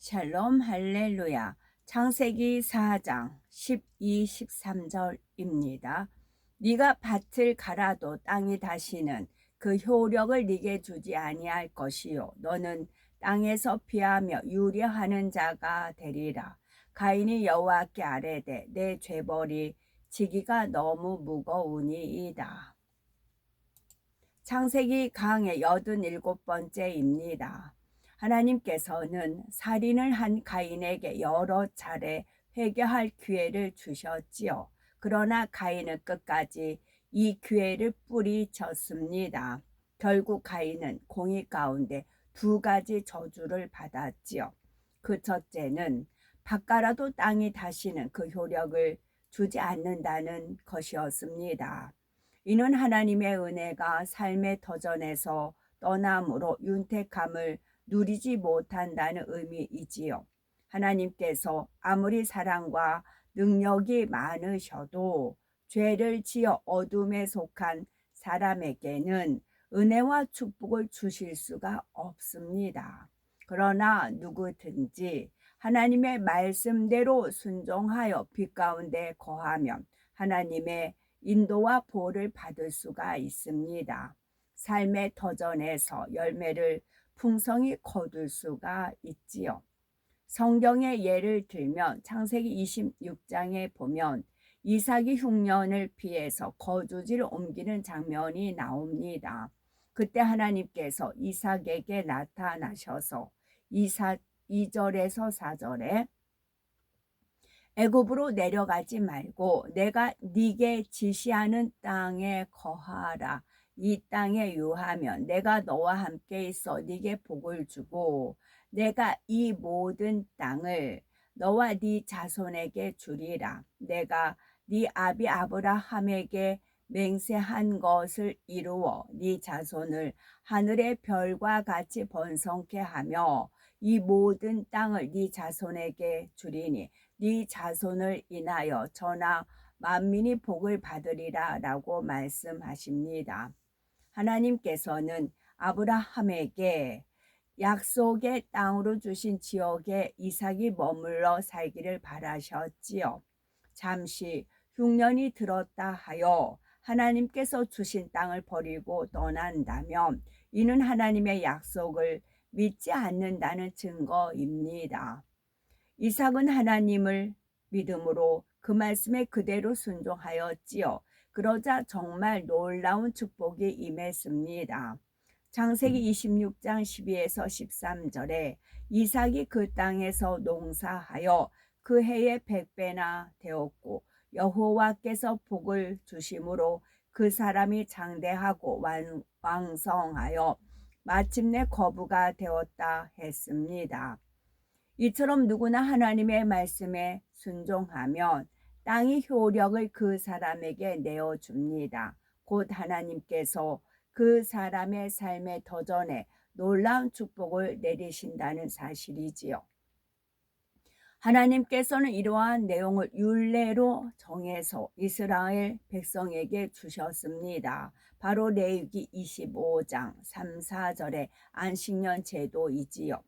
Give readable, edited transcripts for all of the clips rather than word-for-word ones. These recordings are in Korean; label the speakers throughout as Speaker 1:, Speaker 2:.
Speaker 1: 샬롬 할렐루야. 창세기 4장 12, 13절입니다. 네가 밭을 갈아도 땅이 다시는 그 효력을 네게 주지 아니할 것이요 너는 땅에서 피하며 유려하는 자가 되리라. 가인이 여호와께 아뢰되 내 죄벌이 지기가 너무 무거우니이다. 창세기 강의 87번째입니다. 하나님께서는 살인을 한 가인에게 여러 차례 회개할 기회를 주셨지요. 그러나 가인은 끝까지 이 기회를 뿌리쳤습니다. 결국 가인은 공의 가운데 두 가지 저주를 받았지요. 그 첫째는 밭갈아도 땅이 다시는 그 효력을 주지 않는다는 것이었습니다. 이는 하나님의 은혜가 삶의 터전에서 떠남으로 윤택함을 누리지 못한다는 의미이지요. 하나님께서 아무리 사랑과 능력이 많으셔도 죄를 지어 어둠에 속한 사람에게는 은혜와 축복을 주실 수가 없습니다. 그러나 누구든지 하나님의 말씀대로 순종하여 빛 가운데 거하면 하나님의 인도와 보호를 받을 수가 있습니다. 삶의 터전에서 열매를 풍성히 거둘 수가 있지요. 성경의 예를 들면 창세기 26장에 보면 이삭이 흉년을 피해서 거주지를 옮기는 장면이 나옵니다. 그때 하나님께서 이삭에게 나타나셔서 2절에서 4절에 애굽으로 내려가지 말고 내가 네게 지시하는 땅에 거하라. 이 땅에 유하면 내가 너와 함께 있어 네게 복을 주고 내가 이 모든 땅을 너와 네 자손에게 주리라. 내가 네 아비 아브라함에게 맹세한 것을 이루어 네 자손을 하늘의 별과 같이 번성케 하며 이 모든 땅을 네 자손에게 주리니 네 자손을 인하여 전하 만민이 복을 받으리라 라고 말씀하십니다. 하나님께서는 아브라함에게 약속의 땅으로 주신 지역에 이삭이 머물러 살기를 바라셨지요. 잠시 흉년이 들었다 하여 하나님께서 주신 땅을 버리고 떠난다면 이는 하나님의 약속을 믿지 않는다는 증거입니다. 이삭은 하나님을 믿음으로 그 말씀에 그대로 순종하였지요. 그러자 정말 놀라운 축복이 임했습니다. 창세기 26장 12에서 13절에 이삭이 그 땅에서 농사하여 그 해에 100배나 되었고 여호와께서 복을 주심으로 그 사람이 장대하고 왕성하여 마침내 거부가 되었다 했습니다. 이처럼 누구나 하나님의 말씀에 순종하면 땅이 효력을 그 사람에게 내어줍니다. 곧 하나님께서 그 사람의 삶의 터전에 놀라운 축복을 내리신다는 사실이지요. 하나님께서는 이러한 내용을 율례로 정해서 이스라엘 백성에게 주셨습니다. 바로 레위기 25장 3, 4절의 안식년 제도이지요.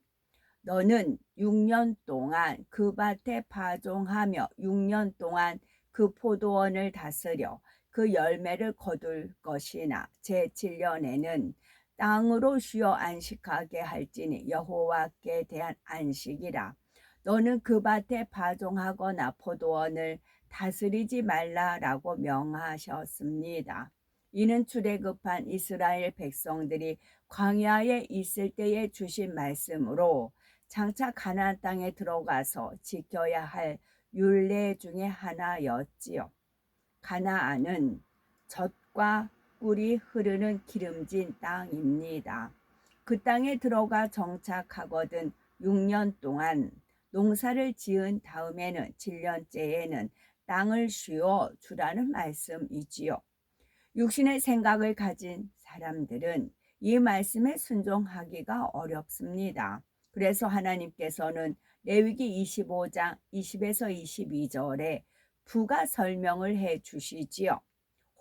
Speaker 1: 너는 6년 동안 그 밭에 파종하며 6년 동안 그 포도원을 다스려 그 열매를 거둘 것이나 제7년에는 땅으로 쉬어 안식하게 할지니 여호와께 대한 안식이라. 너는 그 밭에 파종하거나 포도원을 다스리지 말라라고 명하셨습니다. 이는 출애굽한 이스라엘 백성들이 광야에 있을 때에 주신 말씀으로 장차 가나안 땅에 들어가서 지켜야 할 율례 중에 하나였지요. 가나안은 젖과 꿀이 흐르는 기름진 땅입니다. 그 땅에 들어가 정착하거든 6년 동안 농사를 지은 다음에는 7년째에는 땅을 쉬어 주라는 말씀이지요. 육신의 생각을 가진 사람들은 이 말씀에 순종하기가 어렵습니다. 그래서 하나님께서는 레위기 25장 20에서 22절에 부가 설명을 해 주시지요.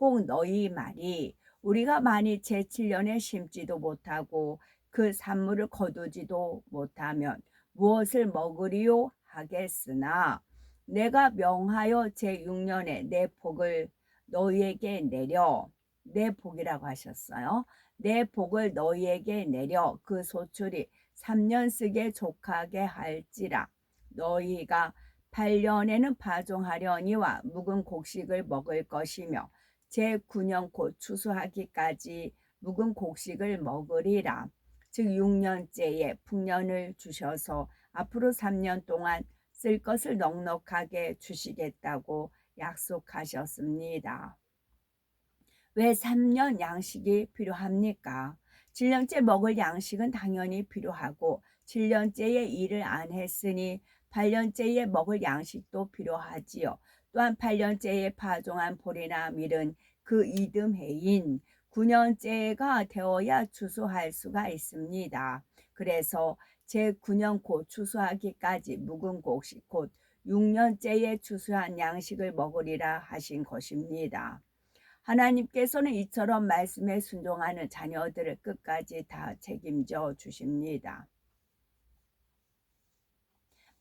Speaker 1: 혹 너희 말이 우리가 만일 제7년에 심지도 못하고 그 산물을 거두지도 못하면 무엇을 먹으리요 하겠으나 내가 명하여 제6년에 내 복을 너희에게 내려, 내 복이라고 하셨어요. 내 복을 너희에게 내려 그 소출이 3년 쓰게 족하게 할지라. 너희가 8년에는 파종하려니와 묵은 곡식을 먹을 것이며 제9년 곧 추수하기까지 묵은 곡식을 먹으리라. 즉 6년째에 풍년을 주셔서 앞으로 3년 동안 쓸 것을 넉넉하게 주시겠다고 약속하셨습니다. 왜 3년 양식이 필요합니까? 7년째 먹을 양식은 당연히 필요하고 7년째에 일을 안 했으니 8년째에 먹을 양식도 필요하지요. 또한 8년째에 파종한 보리나 밀은 그 이듬해인 9년째가 되어야 추수할 수가 있습니다. 그래서 제9년 곧 추수하기까지 묵은 곡식 곧 6년째에 추수한 양식을 먹으리라 하신 것입니다. 하나님께서는 이처럼 말씀에 순종하는 자녀들을 끝까지 다 책임져 주십니다.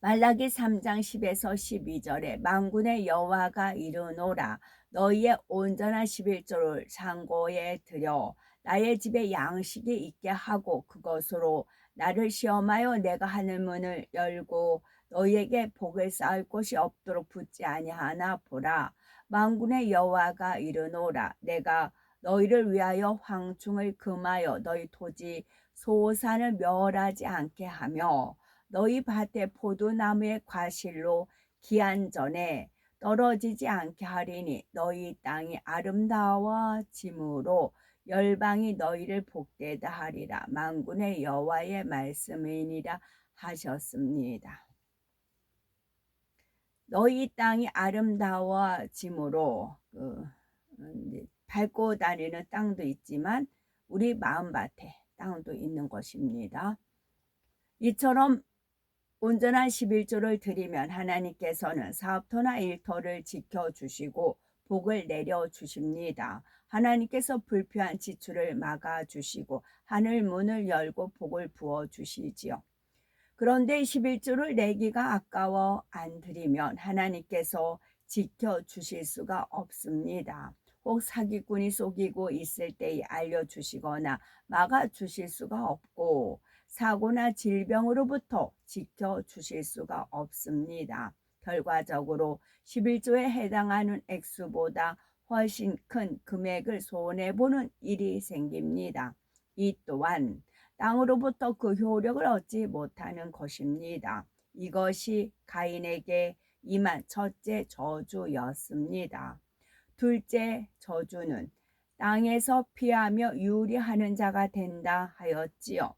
Speaker 1: 말라기 3장 10에서 12절에 만군의 여호와가 이르노라 너희의 온전한 11조를 창고에 들여 나의 집에 양식이 있게 하고 그것으로 나를 시험하여 내가 하늘 문을 열고 너희에게 복을 쌓을 곳이 없도록 붙지 아니하나 보라. 만군의 여호와가 이르노라 내가 너희를 위하여 황충을 금하여 너희 토지 소산을 멸하지 않게 하며 너희 밭의 포도나무의 과실로 기한 전에 떨어지지 않게 하리니 너희 땅이 아름다워짐으로 열방이 너희를 복되다 하리라. 만군의 여호와의 말씀이니라 하셨습니다. 너희 땅이 아름다워짐으로 밟고 다니는 땅도 있지만 우리 마음밭에 땅도 있는 것입니다. 이처럼 온전한 11조를 드리면 하나님께서는 사업터나 일터를 지켜주시고 복을 내려주십니다. 하나님께서 불필요한 지출을 막아주시고 하늘 문을 열고 복을 부어주시지요. 그런데 11조를 내기가 아까워 안 드리면 하나님께서 지켜주실 수가 없습니다. 혹 사기꾼이 속이고 있을 때에 알려주시거나 막아주실 수가 없고 사고나 질병으로부터 지켜주실 수가 없습니다. 결과적으로 11조에 해당하는 액수보다 훨씬 큰 금액을 손해보는 일이 생깁니다. 이 또한 땅으로부터 그 효력을 얻지 못하는 것입니다. 이것이 가인에게 임한 첫째 저주였습니다. 둘째 저주는 땅에서 피하며 유리하는 자가 된다 하였지요.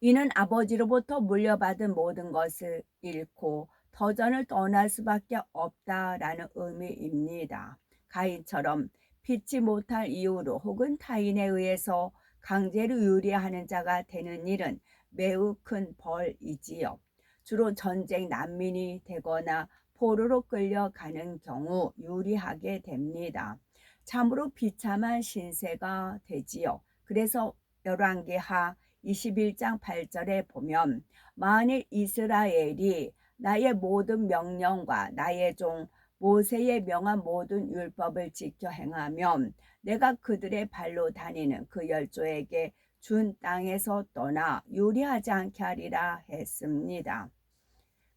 Speaker 1: 이는 아버지로부터 물려받은 모든 것을 잃고 터전을 떠날 수밖에 없다라는 의미입니다. 가인처럼 피치 못할 이유로 혹은 타인에 의해서 강제로 유리하는 자가 되는 일은 매우 큰 벌이지요. 주로 전쟁 난민이 되거나 포로로 끌려가는 경우 유리하게 됩니다. 참으로 비참한 신세가 되지요. 그래서 열왕기하 21장 8절에 보면 만일 이스라엘이 나의 모든 명령과 나의 종 모세의 명한 모든 율법을 지켜 행하면 내가 그들의 발로 다니는 그 열조에게 준 땅에서 떠나 유리하지 않게 하리라 했습니다.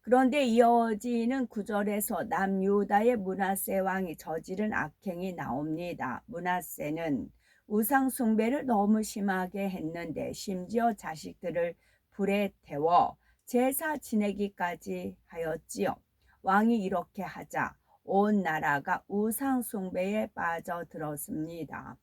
Speaker 1: 그런데 이어지는 구절에서 남유다의 므낫세 왕이 저지른 악행이 나옵니다. 므낫세는 우상 숭배를 너무 심하게 했는데 심지어 자식들을 불에 태워 제사 지내기까지 하였지요. 왕이 이렇게 하자 온 나라가 우상 숭배에 빠져들었습니다.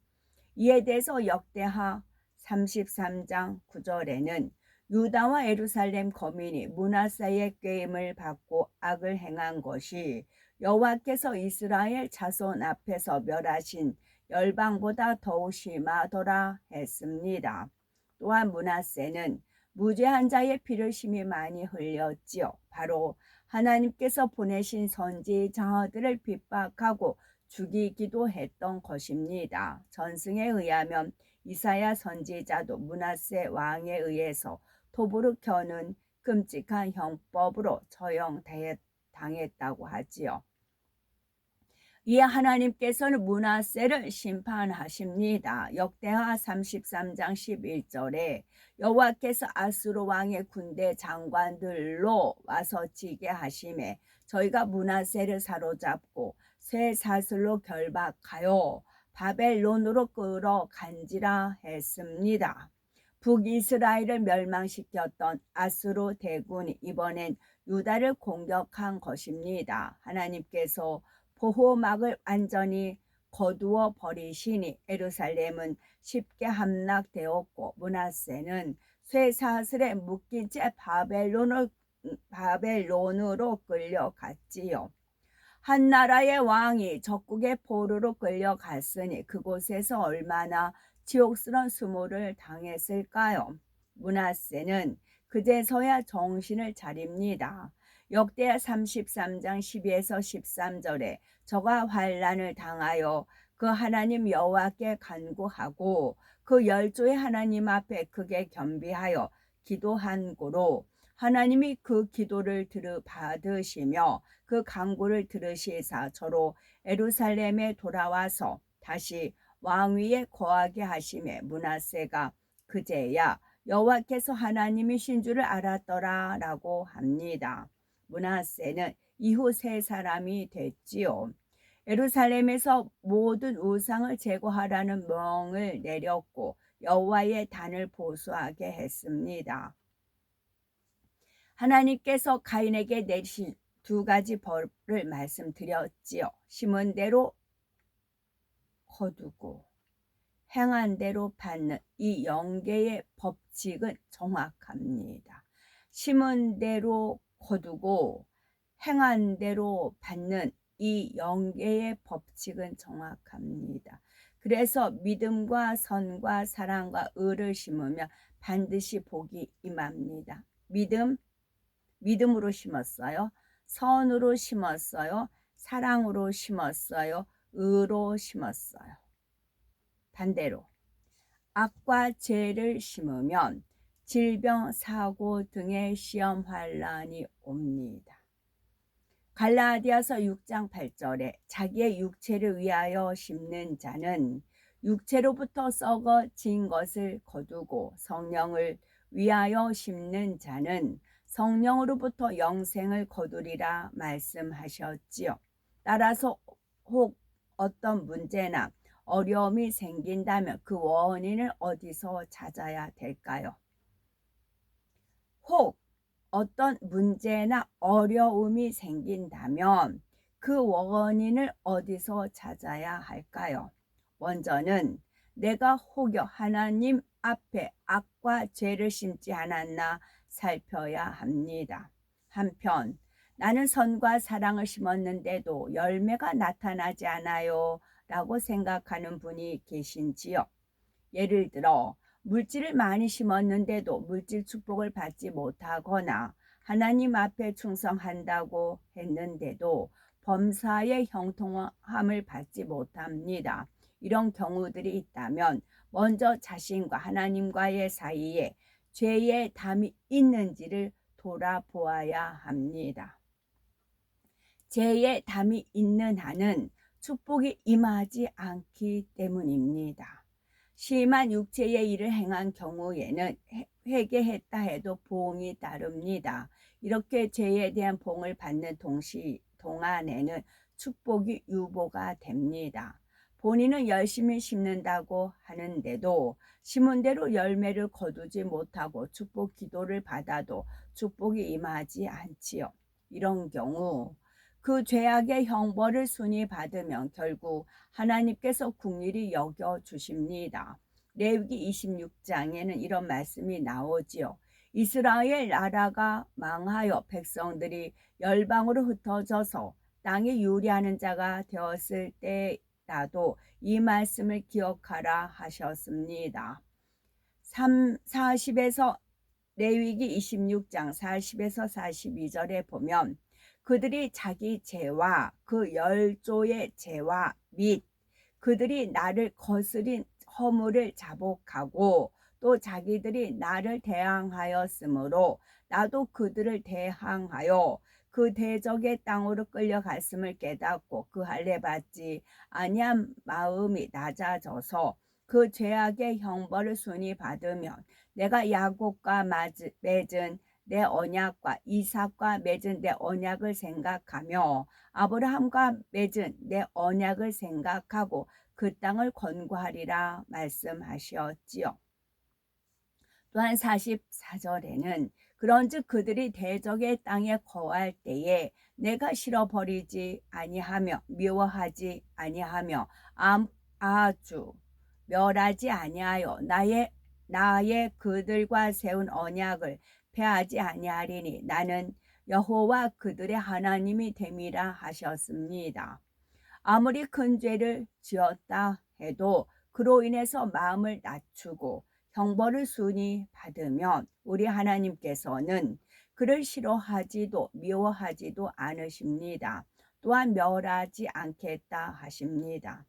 Speaker 1: 이에 대해서 역대하 33장 9절에는 유다와 예루살렘 거민이 므낫세의 꾀임을 받고 악을 행한 것이 여호와께서 이스라엘 자손 앞에서 멸하신 열방보다 더욱 심하더라 했습니다. 또한 므낫세는 무죄한 자의 피를 심히 많이 흘렸지요. 바로 하나님께서 보내신 선지자들을 핍박하고 죽이기도 했던 것입니다. 전승에 의하면 이사야 선지자도 므낫세 왕에 의해서 토부르 켜는 끔찍한 형법으로 처형당했다고 하지요. 이에 하나님께서는 므낫세를 심판하십니다. 역대하 33장 11절에 여호와께서 아수르 왕의 군대 장관들로 와서 지게 하심에 저희가 므낫세를 사로잡고 쇠사슬로 결박하여 바벨론으로 끌어간지라 했습니다. 북이스라엘을 멸망시켰던 아수르 대군이 이번엔 유다를 공격한 것입니다. 하나님께서 보호막을 완전히 거두어 버리시니 예루살렘은 쉽게 함락되었고 므낫세는 쇠사슬에 묶인 채 바벨론으로 끌려갔지요. 한 나라의 왕이 적국의 포로로 끌려갔으니 그곳에서 얼마나 지옥스러운 수모를 당했을까요? 므낫세는 그제서야 정신을 차립니다. 역대하 33장 12에서 13절에 저가 환난을 당하여 그 하나님 여호와께 간구하고 그 열조의 하나님 앞에 크게 겸비하여 기도한 고로 하나님이 그 기도를 받으시며 그 간구를 들으시사 저로 예루살렘에 돌아와서 다시 왕위에 거하게 하심에 므낫세가 그제야 여호와께서 하나님이신 줄을 알았더라 라고 합니다. 므낫세는 이후 세 사람이 됐지요. 예루살렘에서 모든 우상을 제거하라는 명을 내렸고 여호와의 단을 보수하게 했습니다. 하나님께서 가인에게 내리신 두 가지 벌을 말씀드렸지요. 심은 대로 거두고 행한 대로 받는 이 영계의 법칙은 정확합니다. 심은 대로 거두고 행한 대로 받는 이 영계의 법칙은 정확합니다. 그래서 믿음과 선과 사랑과 의를 심으면 반드시 복이 임합니다. 믿음으로 심었어요. 선으로 심었어요. 사랑으로 심었어요. 의로 심었어요. 반대로 악과 죄를 심으면 질병, 사고 등의 시험 환란이 옵니다. 갈라디아서 6장 8절에 자기의 육체를 위하여 심는 자는 육체로부터 썩어진 것을 거두고 성령을 위하여 심는 자는 성령으로부터 영생을 거두리라 말씀하셨지요. 따라서 혹 어떤 문제나 어려움이 생긴다면 그 원인을 어디서 찾아야 될까요? 혹 어떤 문제나 어려움이 생긴다면 그 원인을 어디서 찾아야 할까요? 먼저는 내가 혹여 하나님 앞에 악과 죄를 심지 않았나 살펴야 합니다. 한편 나는 선과 사랑을 심었는데도 열매가 나타나지 않아요 라고 생각하는 분이 계신지요. 예를 들어 물질을 많이 심었는데도 물질 축복을 받지 못하거나 하나님 앞에 충성한다고 했는데도 범사의 형통함을 받지 못합니다. 이런 경우들이 있다면 먼저 자신과 하나님과의 사이에 죄의 담이 있는지를 돌아보아야 합니다. 죄의 담이 있는 한은 축복이 임하지 않기 때문입니다. 심한 육체의 일을 행한 경우에는 회개했다 해도 보응이 따릅니다. 이렇게 죄에 대한 보응을 받는 동안에는 축복이 유보가 됩니다. 본인은 열심히 심는다고 하는데도 심은 대로 열매를 거두지 못하고 축복 기도를 받아도 축복이 임하지 않지요. 이런 경우 그 죄악의 형벌을 순위 받으면 결국 하나님께서 긍휼히 여겨 주십니다. 레위기 26장에는 이런 말씀이 나오지요. 이스라엘 나라가 망하여 백성들이 열방으로 흩어져서 땅에 유리하는 자가 되었을 때라도 이 말씀을 기억하라 하셨습니다. 40에서 레위기 26장 40에서 42절에 보면 그들이 자기 죄와 그 열조의 죄와 및 그들이 나를 거스린 허물을 자복하고 또 자기들이 나를 대항하였으므로 나도 그들을 대항하여 그 대적의 땅으로 끌려갔음을 깨닫고 그 할례 받지 아니한 마음이 낮아져서 그 죄악의 형벌을 순히 받으면 내가 야곱과 맺은 내 언약과 이삭과 맺은 내 언약을 생각하며 아브라함과 맺은 내 언약을 생각하고 그 땅을 권고하리라 말씀하시었지요. 또한 44절에는 그런즉 그들이 대적의 땅에 거할 때에 내가 실어버리지 아니하며 미워하지 아니하며 아주 멸하지 아니하여 나의 그들과 세운 언약을 폐하지 아니하리니 나는 여호와 그들의 하나님이 됨이라 하셨습니다. 아무리 큰 죄를 지었다 해도 그로 인해서 마음을 낮추고 형벌을 순히 받으면 우리 하나님께서는 그를 싫어하지도 미워하지도 않으십니다. 또한 멸하지 않겠다 하십니다.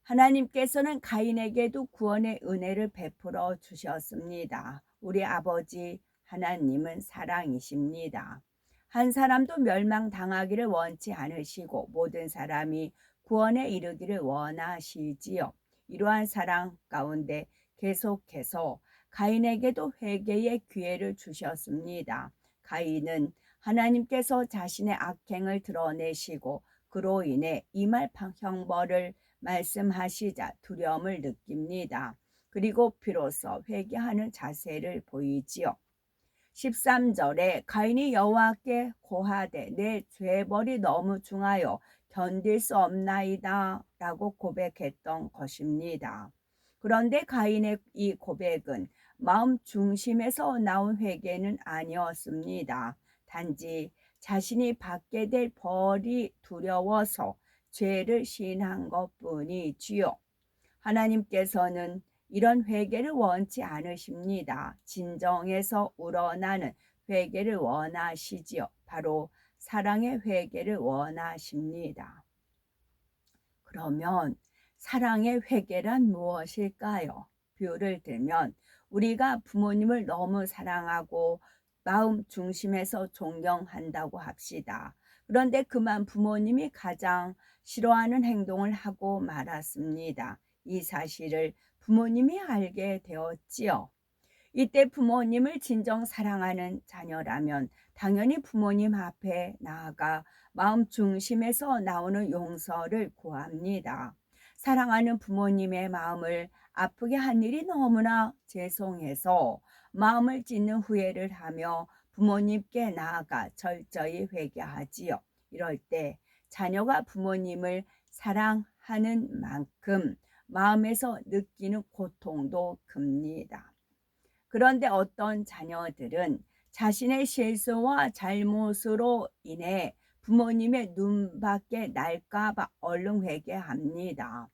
Speaker 1: 하나님께서는 가인에게도 구원의 은혜를 베풀어 주셨습니다. 우리 아버지 하나님은 사랑이십니다. 한 사람도 멸망당하기를 원치 않으시고 모든 사람이 구원에 이르기를 원하시지요. 이러한 사랑 가운데 계속해서 가인에게도 회개의 기회를 주셨습니다. 가인은 하나님께서 자신의 악행을 드러내시고 그로 인해 임할 형벌을 말씀하시자 두려움을 느낍니다. 그리고 비로소 회개하는 자세를 보이지요. 13절에 가인이 여호와께 고하되 내 죄벌이 너무 중하여 견딜 수 없나이다 라고 고백했던 것입니다. 그런데 가인의 이 고백은 마음 중심에서 나온 회개는 아니었습니다. 단지 자신이 받게 될 벌이 두려워서 죄를 시인한 것뿐이지요. 하나님께서는 이런 회개를 원치 않으십니다. 진정에서 우러나는 회개를 원하시지요. 바로 사랑의 회개를 원하십니다. 그러면 사랑의 회개란 무엇일까요? 비유를 들면 우리가 부모님을 너무 사랑하고 마음 중심에서 존경한다고 합시다. 그런데 그만 부모님이 가장 싫어하는 행동을 하고 말았습니다. 이 사실을 부모님이 알게 되었지요. 이때 부모님을 진정 사랑하는 자녀라면 당연히 부모님 앞에 나아가 마음 중심에서 나오는 용서를 구합니다. 사랑하는 부모님의 마음을 아프게 한 일이 너무나 죄송해서 마음을 찢는 후회를 하며 부모님께 나아가 철저히 회개하지요. 이럴 때 자녀가 부모님을 사랑하는 만큼 마음에서 느끼는 고통도 큽니다. 그런데 어떤 자녀들은 자신의 실수와 잘못으로 인해 부모님의 눈밖에 날까봐 얼른 회개합니다.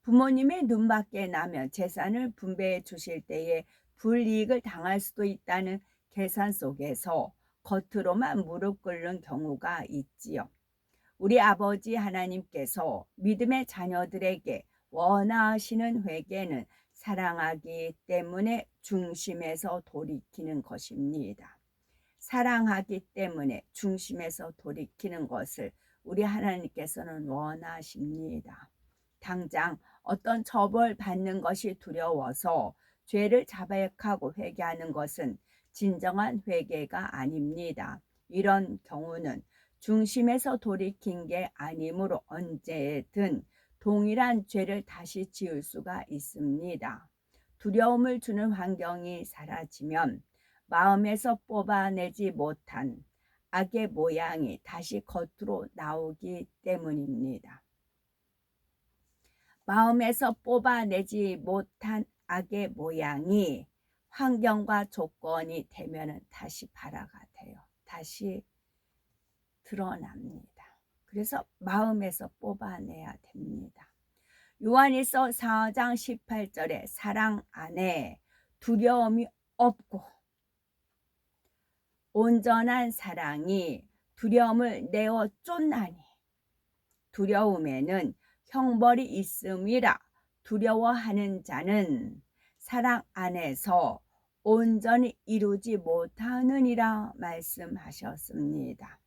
Speaker 1: 부모님의 눈밖에 나면 재산을 분배해 주실 때에 불이익을 당할 수도 있다는 계산 속에서 겉으로만 무릎 꿇는 경우가 있지요. 우리 아버지 하나님께서 믿음의 자녀들에게 원하시는 회개는 사랑하기 때문에 중심에서 돌이키는 것입니다. 사랑하기 때문에 중심에서 돌이키는 것을 우리 하나님께서는 원하십니다. 당장 어떤 처벌 받는 것이 두려워서 죄를 자백하고 회개하는 것은 진정한 회개가 아닙니다. 이런 경우는 중심에서 돌이킨 게 아니므로 언제든 동일한 죄를 다시 지을 수가 있습니다. 두려움을 주는 환경이 사라지면 마음에서 뽑아내지 못한 악의 모양이 다시 겉으로 나오기 때문입니다. 마음에서 뽑아내지 못한 악의 모양이 환경과 조건이 되면 다시 발화가 돼요. 다시 드러납니다. 그래서 마음에서 뽑아내야 됩니다. 요한일서 4장 18절에 사랑 안에 두려움이 없고 온전한 사랑이 두려움을 내어 쫓나니 두려움에는 형벌이 있음이라 두려워하는 자는 사랑 안에서 온전히 이루지 못하느니라 말씀하셨습니다.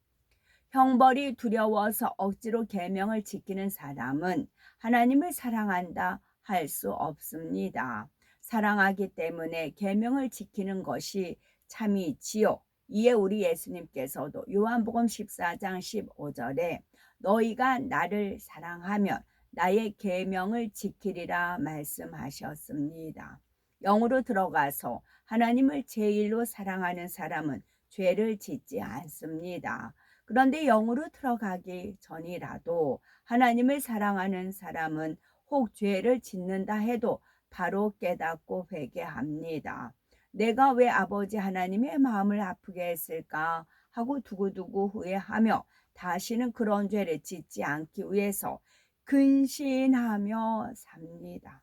Speaker 1: 형벌이 두려워서 억지로 계명을 지키는 사람은 하나님을 사랑한다 할 수 없습니다. 사랑하기 때문에 계명을 지키는 것이 참이지요. 이에 우리 예수님께서도 요한복음 14장 15절에 너희가 나를 사랑하면 나의 계명을 지키리라 말씀하셨습니다. 영으로 들어가서 하나님을 제일로 사랑하는 사람은 죄를 짓지 않습니다. 그런데 영으로 들어가기 전이라도 하나님을 사랑하는 사람은 혹 죄를 짓는다 해도 바로 깨닫고 회개합니다. 내가 왜 아버지 하나님의 마음을 아프게 했을까 하고 두고두고 후회하며 다시는 그런 죄를 짓지 않기 위해서 근신하며 삽니다.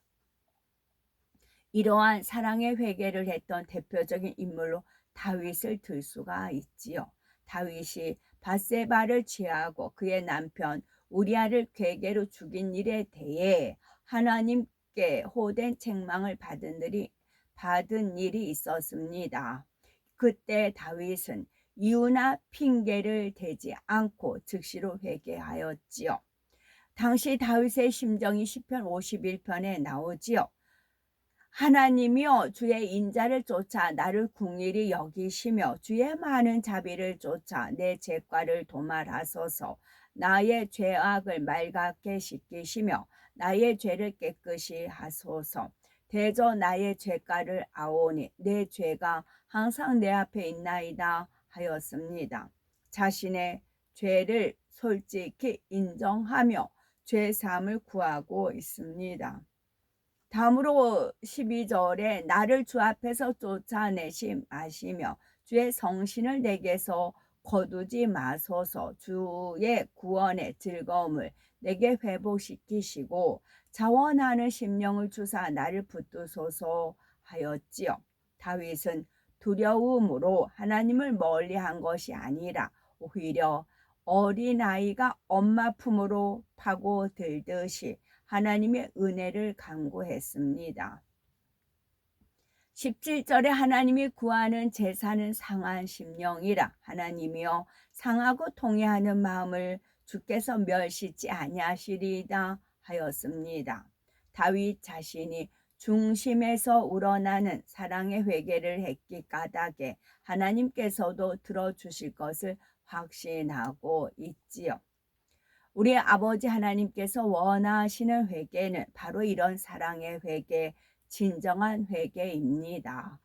Speaker 1: 이러한 사랑의 회개를 했던 대표적인 인물로 다윗을 들 수가 있지요. 다윗이 밧세바를 취하고 그의 남편 우리아를 괴계로 죽인 일에 대해 하나님께 호된 책망을 받은 일이 있었습니다. 그때 다윗은 이유나 핑계를 대지 않고 즉시로 회개하였지요. 당시 다윗의 심정이 시편 51편에 나오지요. 하나님이여 주의 인자를 쫓아 나를 궁일이 여기시며 주의 많은 자비를 쫓아 내 죄과를 도말하소서. 나의 죄악을 맑게 씻기시며 나의 죄를 깨끗이 하소서. 대저 나의 죄과를 아오니 내 죄가 항상 내 앞에 있나이다 하였습니다. 자신의 죄를 솔직히 인정하며 죄사함을 구하고 있습니다. 다음으로 12절에 나를 주 앞에서 쫓아내지 마시며 주의 성신을 내게서 거두지 마소서. 주의 구원의 즐거움을 내게 회복시키시고 자원하는 심령을 주사 나를 붙드소서 하였지요. 다윗은 두려움으로 하나님을 멀리한 것이 아니라 오히려 어린아이가 엄마 품으로 파고들듯이 하나님의 은혜를 간구했습니다. 17절에 하나님이 구하는 제사는 상한 심령이라. 하나님이여 상하고 통회하는 마음을 주께서 멸시치 아니하시리이다 하였습니다. 다윗 자신이 중심에서 우러나는 사랑의 회개를 했기 까닭에 하나님께서도 들어주실 것을 확신하고 있지요. 우리 아버지 하나님께서 원하시는 회개는 바로 이런 사랑의 회개, 진정한 회개입니다.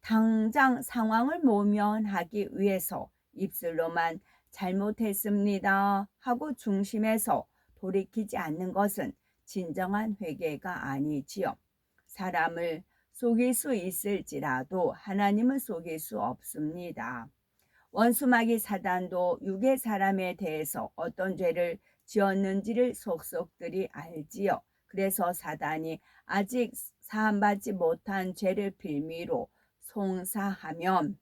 Speaker 1: 당장 상황을 모면하기 위해서 입술로만 잘못했습니다 하고 중심에서 돌이키지 않는 것은 진정한 회개가 아니지요. 사람을 속일 수 있을지라도 하나님은 속일 수 없습니다. 원수마귀 사단도 육의 사람에 대해서 어떤 죄를 지었는지를 속속들이 알지요. 그래서 사단이 아직 사함받지 못한 죄를 빌미로 송사하면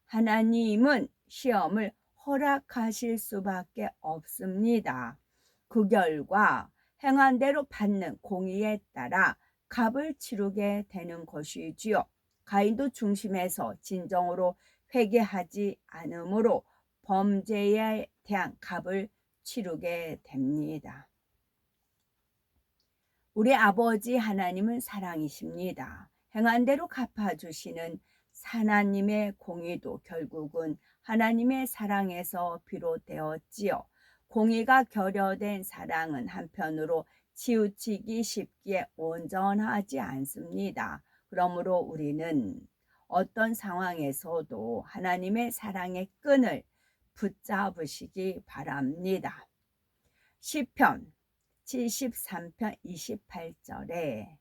Speaker 1: 하나님은 시험을 허락하실 수밖에 없습니다. 그 결과 행한 대로 받는 공의에 따라 값을 치르게 되는 것이지요. 가인도 중심에서 진정으로 회개하지 않으므로 범죄에 대한 값을 치르게 됩니다. 우리 아버지 하나님은 사랑이십니다. 행한 대로 갚아주시는 하나님의 공의도 결국은 하나님의 사랑에서 비롯되었지요. 공의가 결여된 사랑은 한편으로 치우치기 쉽게 온전하지 않습니다. 그러므로 우리는 어떤 상황에서도 하나님의 사랑의 끈을 붙잡으시기 바랍니다. 시편 73편 28절에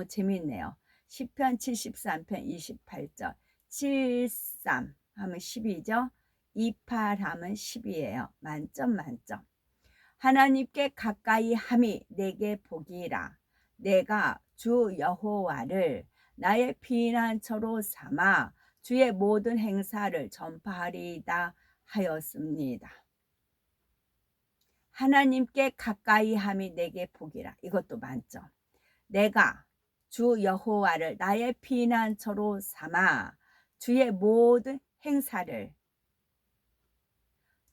Speaker 1: 재밌네요. 시편 73편 28절 73 하면 10이죠. 28 하면 10이에요. 만점 만점. 하나님께 가까이 함이 내게 복이라. 내가 주 여호와를 나의 피난처로 삼아 주의 모든 행사를 전파하리이다 하였습니다. 하나님께 가까이 함이 내게 복이라. 이것도 만점. 내가 주 여호와를 나의 피난처로 삼아 주의 모든 행사를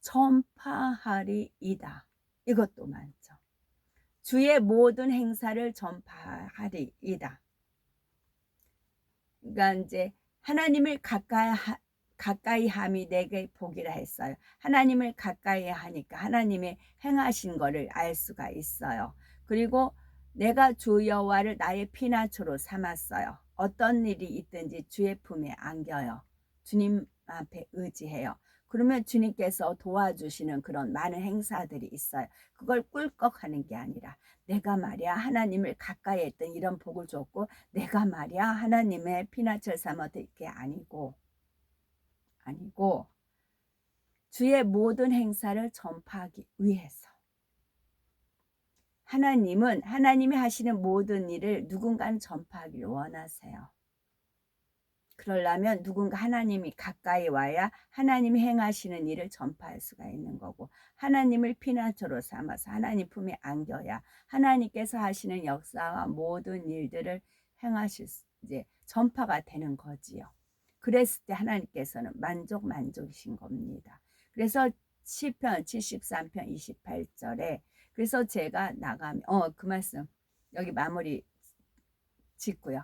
Speaker 1: 전파하리이다. 이것도 많죠. 주의 모든 행사를 전파하리이다. 그러니까 이제 하나님을 가까이 함이 내게 복이라 했어요. 하나님을 가까이 하니까 하나님의 행하신 거를 알 수가 있어요. 그리고 내가 주 여호와를 나의 피난처로 삼았어요. 어떤 일이 있든지 주의 품에 안겨요. 주님 앞에 의지해요. 그러면 주님께서 도와주시는 그런 많은 행사들이 있어요. 그걸 꿀꺽하는 게 아니라 내가 말이야 하나님을 가까이 했던 이런 복을 줬고 내가 말이야 하나님의 피난처를 삼았던 게 아니고 주의 모든 행사를 전파하기 위해서 하나님은 하나님이 하시는 모든 일을 누군가는 전파하기를 원하세요. 그러려면 누군가 하나님이 가까이 와야 하나님이 행하시는 일을 전파할 수가 있는 거고 하나님을 피난처로 삼아서 하나님 품에 안겨야 하나님께서 하시는 역사와 모든 일들을 행하실 이제 전파가 되는 거지요. 그랬을 때 하나님께서는 만족이신 겁니다. 그래서 시편 73편 28절에 그래서 제가 나가면 그 말씀 여기 마무리 짓고요.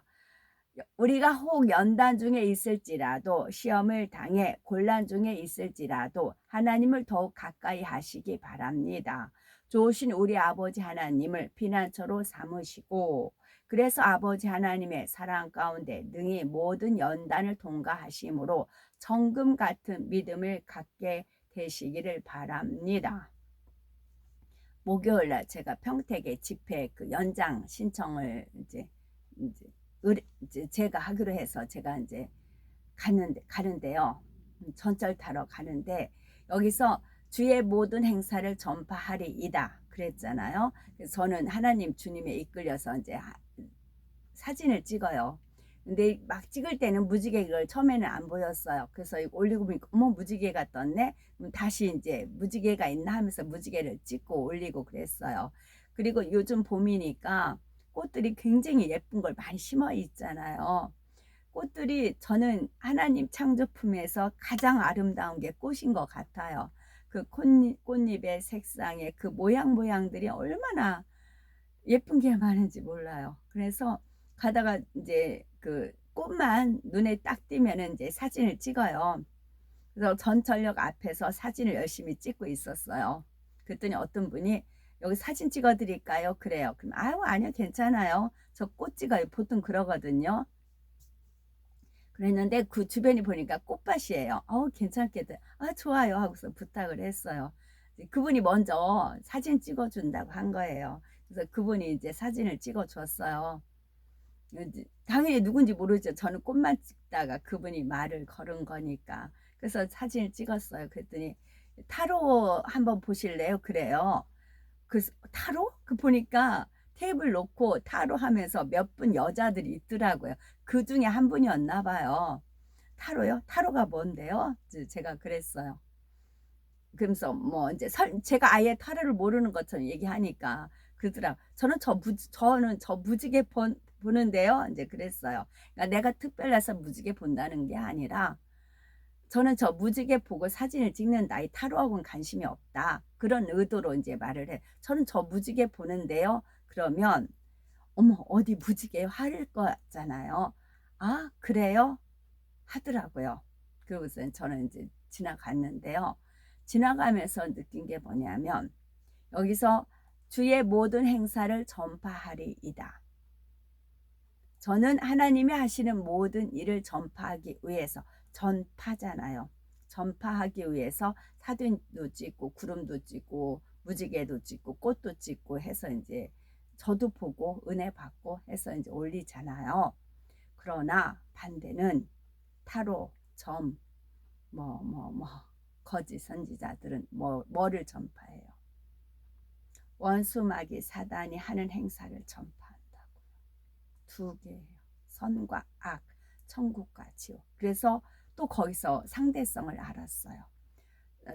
Speaker 1: 우리가 혹 연단 중에 있을지라도 시험을 당해 곤란 중에 있을지라도 하나님을 더욱 가까이 하시기 바랍니다. 좋으신 우리 아버지 하나님을 피난처로 삼으시고 그래서 아버지 하나님의 사랑 가운데 능히 모든 연단을 통과하심으로 정금 같은 믿음을 갖게 되시기를 바랍니다. 목요일날 제가 평택에 집회 그 연장 신청을 이제 제가 하기로 해서 제가 이제 가는데요. 전철 타러 가는데 여기서 주의 모든 행사를 전파하리이다 그랬잖아요. 그래서 저는 하나님 주님에 이끌려서 이제 사진을 찍어요. 근데 막 찍을 때는 무지개가 처음에는 안 보였어요. 그래서 올리고 보니까 어머 무지개가 떴네. 그럼 다시 이제 무지개가 있나 하면서 무지개를 찍고 올리고 그랬어요. 그리고 요즘 봄이니까 꽃들이 굉장히 예쁜 걸 많이 심어 있잖아요. 꽃들이 저는 하나님 창조품에서 가장 아름다운 게 꽃인 것 같아요. 그 꽃잎의 색상의 그 모양들이 얼마나 예쁜 게 많은지 몰라요. 그래서 가다가 이제 그 꽃만 눈에 딱 띄면은 이제 사진을 찍어요. 그래서 전철역 앞에서 사진을 열심히 찍고 있었어요. 그랬더니 어떤 분이 여기 사진 찍어 드릴까요? 그래요. 그럼 아유 아니요 괜찮아요. 저 꽃 찍어요. 보통 그러거든요. 그랬는데 그 주변이 보니까 꽃밭이에요. 괜찮겠다. 아 좋아요 하고서 부탁을 했어요. 그분이 먼저 사진 찍어준다고 한 거예요. 그래서 그분이 이제 사진을 찍어줬어요. 당연히 누군지 모르죠. 저는 꽃만 찍다가 그분이 말을 걸은 거니까. 그래서 사진을 찍었어요. 그랬더니 타로 한번 보실래요? 그래요. 그 타로? 그 보니까 테이블 놓고 타로 하면서 몇 분 여자들이 있더라고요. 그 중에 한 분이었나 봐요. 타로요? 타로가 뭔데요? 제가 그랬어요. 그러면서 뭐 이제 제가 아예 타로를 모르는 것처럼 얘기하니까 그러더라. 저는 저 무지개 보는데요. 이제 그랬어요. 그러니까 내가 특별해서 무지개 본다는 게 아니라 저는 저 무지개 보고 사진을 찍는다. 이 타로하고는 관심이 없다. 그런 의도로 이제 말을 해. 저는 저 무지개 보는데요. 그러면 어머 어디 무지개요? 할 거잖아요. 아 그래요? 하더라고요. 그러고서 저는 이제 지나갔는데요. 지나가면서 느낀 게 뭐냐면 여기서 주의 모든 행사를 전파하리이다. 저는 하나님이 하시는 모든 일을 전파하기 위해서 전파잖아요. 전파하기 위해서 사진도 찍고 구름도 찍고 무지개도 찍고 꽃도 찍고 해서 이제 저도 보고 은혜 받고 해서 이제 올리잖아요. 그러나 반대는 타로, 점, 거짓 선지자들은 뭐를 전파해요? 원수 마귀 사단이 하는 행사를 전파한다고요. 두 개예요. 선과 악, 천국과 지옥. 그래서 또 거기서 상대성을 알았어요.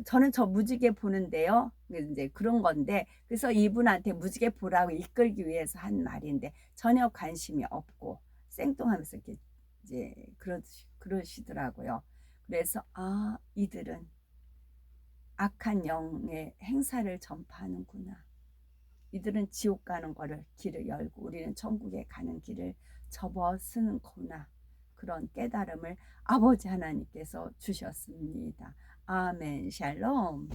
Speaker 1: 저는 저 무지개 보는데요. 이제 그런 건데, 그래서 이분한테 무지개 보라고 이끌기 위해서 한 말인데 전혀 관심이 없고 생뚱하면서 이렇게 이제 그러시더라고요. 그래서 아, 이들은 악한 영의 행사를 전파하는구나. 이들은 지옥 가는 거를 길을 열고 우리는 천국에 가는 길을 접어쓰는구나. 그런 깨달음을 아버지 하나님께서 주셨습니다. 아멘. 샬롬.